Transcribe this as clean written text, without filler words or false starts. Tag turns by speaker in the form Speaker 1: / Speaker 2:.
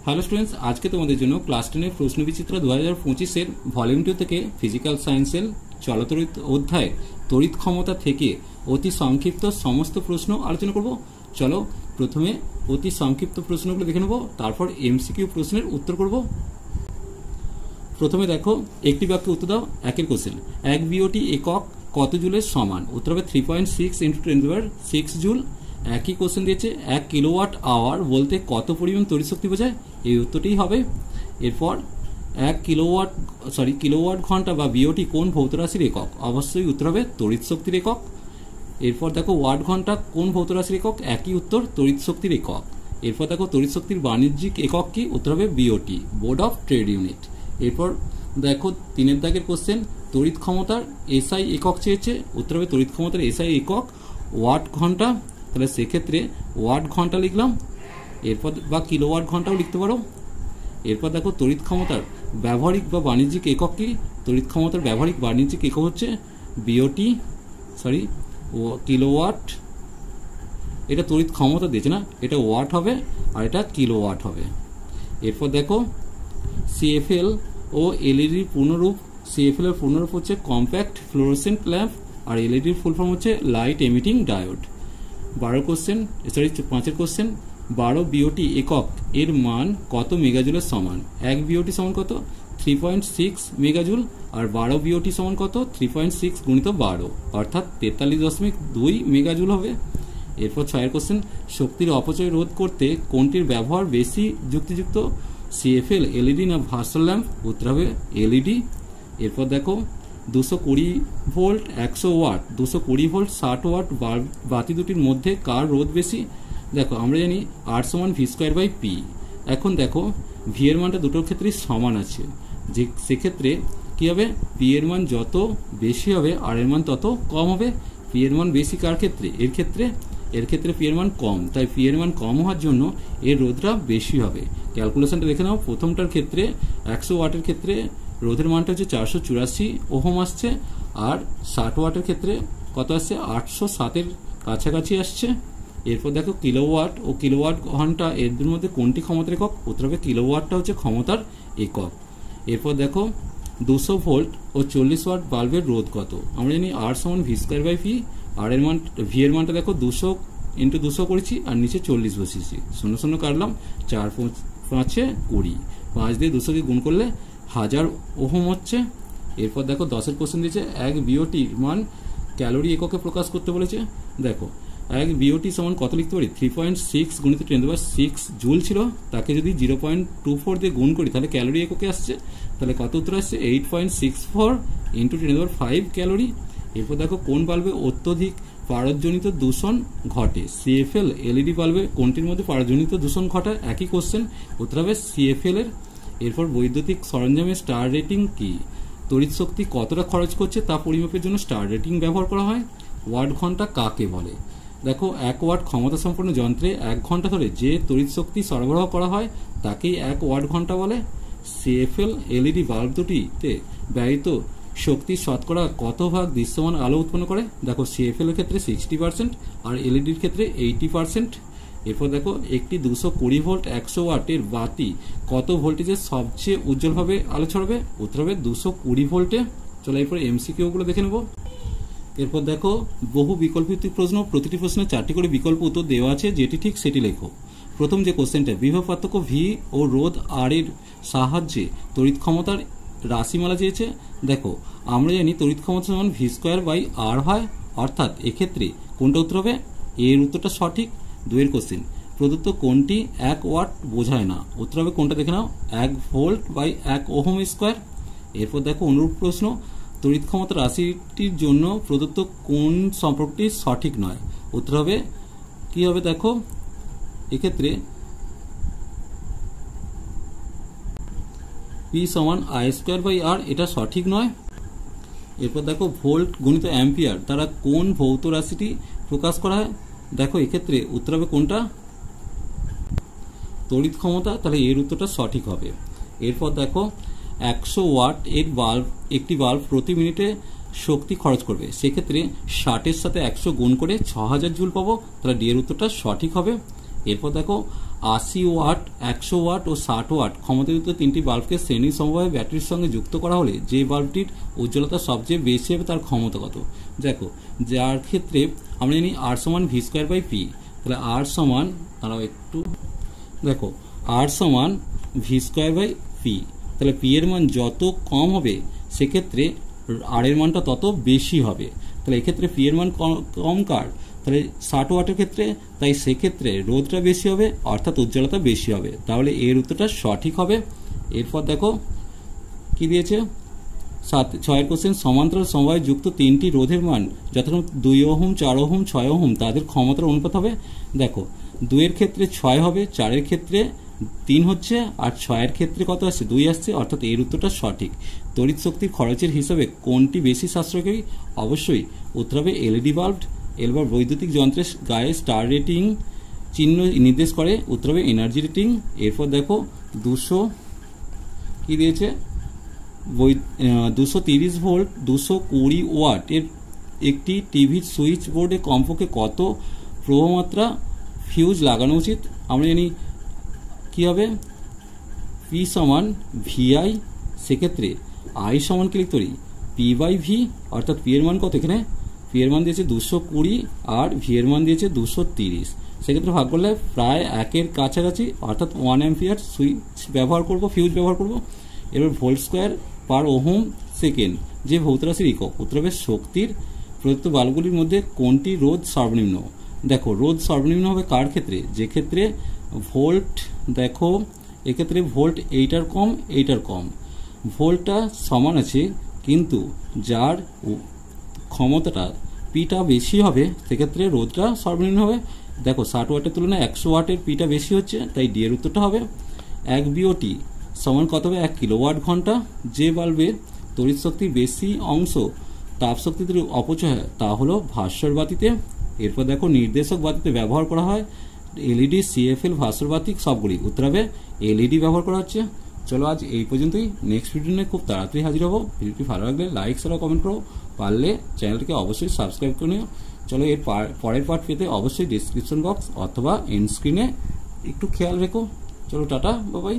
Speaker 1: Hello students, আজকে তোমাদের জন্য ক্লাস 10 প্রশ্ন বিচিত্র 2025 এর ভলিউম 2 থেকে ফিজিক্যাল সায়েন্সের চলতরিৎ অধ্যায় তড়িৎ ক্ষমতা থেকে অতি সংক্ষিপ্ত সমস্ত প্রশ্ন আলোচনা করব। চলো প্রথমে অতি সংক্ষিপ্ত প্রশ্নগুলো দেখে নেব, তারপর এমসিকিউ প্রশ্নের উত্তর করব। প্রথমে দেখো, একটি বাক্যে উত্তর দাও। একের কোশ্চেন, এক বিওটি একক কত জুলের সমান? উত্তর হবে 3.6 × 10⁶ জুল। একই কোশ্চেন দিয়েছে, 1 কিলোওয়াট আওয়ার বলতে কত পরিমাণ তড়িৎ শক্তি বোঝায়? এই উত্তরটি হবে। এরপর 1 কিলোওয়াট ঘন্টা বা বিওটি কোন ভৌত রাশির একক? অবশ্যই উত্তর হবে তড়িৎ শক্তির একক। এরপর দেখো, ওয়াট ঘন্টা কোন ভৌত রাশির একক? একই উত্তর, তড়িৎ শক্তির একক। এরপর দেখো, তড়িৎ শক্তির বাণিজ্যিক একক কি? উত্তর হবে BOT, board of trade unit. এরপর দেখো 3 দাগের কোশ্চেন, তড়িৎ ক্ষমতার এসআই একক চেয়েছে। উত্তর হবে তড়িৎ ক্ষমতার এসআই একক ওয়াট ঘন্টা। তাহলে সেক্ষেত্রে ওয়াট ঘন্টা লিখলাম। এরপর বা কিলোওয়াট ঘন্টাও লিখতে পারো। এরপর দেখো, তড়িৎ ক্ষমতার ব্যবহারিক বা বাণিজ্যিক একক কি? তড়িৎ ক্ষমতার ব্যবহারিক বাণিজ্যিক একক হচ্ছে বিওটি কিলোওয়াট। এটা তড়িৎ ক্ষমতা দিয়েছে না, এটা ওয়াট হবে আর এটা কিলোওয়াট হবে। এরপর দেখো, সিএফএল ও এলইডির পূর্ণরূপ। সিএফএল এর পূর্ণরূপ হচ্ছে কম্প্যাক্ট ফ্লোরোসেন্ট ল্যাম্প, আর এলইডির ফুল ফর্ম হচ্ছে light emitting diode. 5 question, 12 BOT একক এর মান কত মেগাজুলের সমান? 1 বিওটি সমান কত? 3.6 মেগাজুল। আর 12 বিওটি সমান কত? 3.6 × 12 অর্থাৎ 43.2 মেগাজুল হবে। এরপর 6 কোশ্চেন, শক্তির অপচয় রোধ করতে কোনটির ব্যবহার বেশি যুক্তিযুক্ত? সিএফএল, এলইডি না ভার্সাল ল্যাম্প? উত্তর হবে এলইডি। এরপর দেখো, 220 ভোল্ট 100 ওয়াট, 220 ভোল্ট 60 ওয়াট বাতি দুটির মধ্যে কার রোধ বেশি? দেখো, আমরা জানি R = v²/p। এখন দেখো, ভি এর মানটা দুটোর ক্ষেত্রেই সমান আছে, যে সেক্ষেত্রে কি হবে? পি এর মান যত বেশি হবে আর এর মান তত কম হবে। পি এর মান বেশি কার ক্ষেত্রে? এর ক্ষেত্রে পি এর মান কম, তাই পি এর মান কম হওয়ার জন্য এর রোধটা বেশি হবে। ক্যালকুলেশনটা দেখে নাও। প্রথমটার ক্ষেত্রে 100 ওয়াটের ক্ষেত্রে রোধের মানটা হচ্ছে 484 ওহম আসছে, আর 60 ওয়াটের ক্ষেত্রে কত আসছে? 807 কাছাকাছি আসছে। এরপর দেখো, কিলোওয়াট ও কিলোওয়াট ঘন্টা এর মধ্যে কোনটি ক্ষমতার একক? উত্তর হবে কিলোওয়াটটা হচ্ছে ক্ষমতার একক। এরপর দেখো, 200 ভোল্ট ও 40 ওয়াট বাল্বের রোধ কত? আমরা জানি R = v²/p। আর এর মান ভি এর মানটা দেখো 200 × 200 করেছি, আর নিচে 40 বসিয়েছি, 0 কাটলাম, 4 × 5 = 20, 5 দিয়ে 200কে গুণ করলে 1000 ওহম হচ্ছে। এরপর দেখো 10 কোশ্চেন দিয়েছে, 1 বিওটি মান ক্যালোরি এককে প্রকাশ করতে বলেছে। দেখো, 1 বিওটি সমান কত লিখতে পারি? 3.6 × 10⁶ জুল ছিল, তাকে যদি 0.24 দিয়ে গুণ করি তাহলে ক্যালোরি এককে আসছে। তাহলে কত উত্তর আসছে? 8.64 × 10⁵ ক্যালোরি। এরপর দেখো, কোন বাল্বে অত্যধিক পারদজনিত দূষণ ঘটে? সিএফএল, এলইডি বাল্বে কোনটির মধ্যে পারদজনিত দূষণ ঘটায়? একই কোশ্চেন, উত্তর হবে সিএফএল এর। এরপর বৈদ্যুতিক সরঞ্জামের স্টার রেটিং কি? তড়িৎ শক্তি কতটা খরচ করছে তা পরিমাপের জন্য স্টার রেটিং ব্যবহার করা হয়। ওয়াট ঘন্টা কাকে বলে? দেখো, 1 ওয়াট ক্ষমতা সম্পন্ন যন্ত্রে 1 ঘন্টা ধরে যে তড়িৎ শক্তি সরবরাহ করা হয় তাকেই 1 ওয়াট ঘন্টা বলে। সিএফএল এলইডি বাল্ব দুটিতে ব্যয়িত শক্তির শতকরা কত ভাগ দৃশ্যমান আলো উৎপন্ন করে? দেখো, সিএফএল এর ক্ষেত্রে 60% আর এলইডির ক্ষেত্রে 80%। এরপর দেখো, একটি 220 ভোল্ট 100 ওয়াটের বাতি কত ভোল্টেজে সবচেয়ে উজ্জ্বলভাবে আলো ছড়াবে? উত্তর হবে 220 ভোল্টে। চলো এরপর এমসিকিউ গুলো দেখে নেব। এরপর দেখো, বহু বিকল্পভিত্তিক প্রশ্ন, প্রতিটি প্রশ্নে 4টি করে বিকল্প উত্তর দেওয়া আছে, যেটি ঠিক সেটি লেখো। প্রথম যে কোশ্চেনটা, বিভব পার্থক্য ভি ও রোধ আর এর সাহায্যে তড়িৎ ক্ষমতার রাশিমালা চেয়েছে। দেখো, আমরা জানি তড়িৎ ক্ষমতা সমান v²/r হয়, অর্থাৎ এক্ষেত্রে কোনটা উত্তর হবে? এর উত্তরটা সঠিক। 2 কোশ্চেন, প্রদত্ত কোনটি 1 ওয়াট বোঝায় না? উত্তর হবে কোনটা দেখে নাও, 1 ভোল্ট/1 ওহম স্কোয়ার। এরপর দেখো, অনুরূপ প্রশ্ন, তড়িৎ ক্ষমতা রাশিটির জন্য প্রদত্ত কোন সম্পর্কটি সঠিক নয়? উত্তর হবে কি হবে? দেখো, এক্ষেত্রে P = I²/r, এটা সঠিক নয়। এরপর দেখো, ভোল্ট × অ্যাম্পিয়ার দ্বারা কোন ভৌত রাশিটি প্রকাশ করা হয়? দেখো, এক্ষেত্রে উত্তর হবে কোনটা? তড়িৎ ক্ষমতা, তাহলে এর উত্তরটা সঠিক হবে। এরপর দেখো, 100 ওয়াট এর বাল্ব, একটি বাল্ব প্রতি মিনিটে শক্তি খরচ করবে, সেক্ষেত্রে 60 এর সাথে 100 গুণ করে 6000 জুল পাবো, তাহলে ডি এর উত্তরটা সঠিক হবে। এরপর দেখো, 80 ওয়াট, 100 ওয়াট ও 60 ওয়াট ক্ষমতাযুক্ত তিনটি বাল্বকে শ্রেণী সমবায়ে ব্যাটারির সঙ্গে যুক্ত করা হলে যে বাল্বটির উজ্জ্বলতা সবচেয়ে বেশি হবে তার ক্ষমতা কত? দেখো, যার ক্ষেত্রে আমরা জানি R সমান ভি স্কোয়ার বাই পি। তাহলে R সমান, তারাও একটু দেখো, R সমান ভি স্কোয়ার বাই পি। তাহলে পি এর মান যত কম হবে সেক্ষেত্রে আর এর মানটা তত বেশি হবে। তাহলে এক্ষেত্রে পি এর মান কম কার? তাহলে 60 ওয়াটের ক্ষেত্রে, তাই সেক্ষেত্রে রোধটা বেশি হবে অর্থাৎ উজ্জ্বলতা বেশি হবে। তাহলে এর উত্তরটা সঠিক হবে। এরপর দেখো কি দিয়েছে, 6 কোশ্চেন, সমান্তরাল সমবায়ে যুক্ত তিনটি রোধের মান যথাক্রমে 2 ওহম, 4 ওহম, 6 ওহম তাদের ক্ষমতার অনুপাত হবে। দেখো 2 এর ক্ষেত্রে 6 হবে, 4 এর ক্ষেত্রে 3 হচ্ছে, আর 6 এর ক্ষেত্রে কত আসছে? 2 আসছে, অর্থাৎ এর উত্তরটা সঠিক। তড়িৎ শক্তির খরচের হিসাবে কোনটি বেশি সাশ্রয়কারী? অবশ্যই উত্তর হবে এলইডি বাল্ব। এবার বৈদ্যুতিক যন্ত্রের গায়ে স্টার রেটিং চিহ্ন নির্দেশ করে, উত্তর হবে এনার্জি রেটিং। এরপর দেখো 200 কি দিয়েছে, 230 ভোল্ট 220 ওয়াট এর একটি টিভি সুইচ বোর্ডে কমপক্ষে কত প্রবাহমাত্রা ফিউজ লাগানো উচিত? আমরা জানি কি হবে, পি সমান ভিআই, সেক্ষেত্রে আই সমান কি লিখতে পারি? পি বাই ভি, অর্থাৎ পি এর মান কত? এখানে পি এর মান দিয়েছে 220 আর ভি এর মান দিয়েছে 230। সেক্ষেত্রে ভাগ করলে প্রায় 1-এর কাছাকাছি, অর্থাৎ 1 অ্যাম্পিয়ার সুইচ ব্যবহার করব, ফিউজ ব্যবহার করব। এবার ভোল্ট স্কোয়ার পার ওহম সেকেন্ড যে ভৌত রাশির একক, উত্তর হবে শক্তির। প্রদত্ত বাল্বগুলির মধ্যে কোনটি রোধ সর্বনিম্ন? দেখো রোধ সর্বনিম্ন হবে কার ক্ষেত্রে? যে ক্ষেত্রে ভোল্ট, দেখো এক্ষেত্রে ভোল্ট এইটার কম, এইটার কম, ভোল্টটা সমান আছে কিন্তু যার ক্ষমতাটা পিটা বেশি হবে সেক্ষেত্রে রোধটা সর্বনিম্ন হবে। দেখো 60 ওয়াটের তুলনায় 100 ওয়াটের পিটা বেশি হচ্ছে, তাই ডি এর উত্তরটা হবে। 1 বিওটি সমান কত হবে? 1 কিলোওয়াট ঘন্টা। যে বাল্বের তড়িৎ শক্তির বেশি অংশ তাপ শক্তিতে অপচয় হয় তা হলো ভাস্বর বাতিতে। এরপর দেখো নির্দেশক বাতিতে ব্যবহার করা হয় এলইডি, সিএফএল, ভাস্বর বাতি সবগুলি, উত্তর হবে এলইডি ব্যবহার করা হচ্ছে। চলো আজ এই পর্যন্তই, নেক্সট ভিডিও নিয়ে খুব তাড়াতাড়ি হাজির হবো। ভিডিওটি ভালো লাগলে লাইক শেয়ার কমেন্ট করো, পারলে চ্যানেলটিকে অবশ্যই সাবস্ক্রাইব করে নিও। চলো এর পরের পার্ট পেতে অবশ্যই ডিসক্রিপশন বক্স অথবা এন্ড স্ক্রিনে একটু খেয়াল রেখো। চলো টাটা, বাই বাই।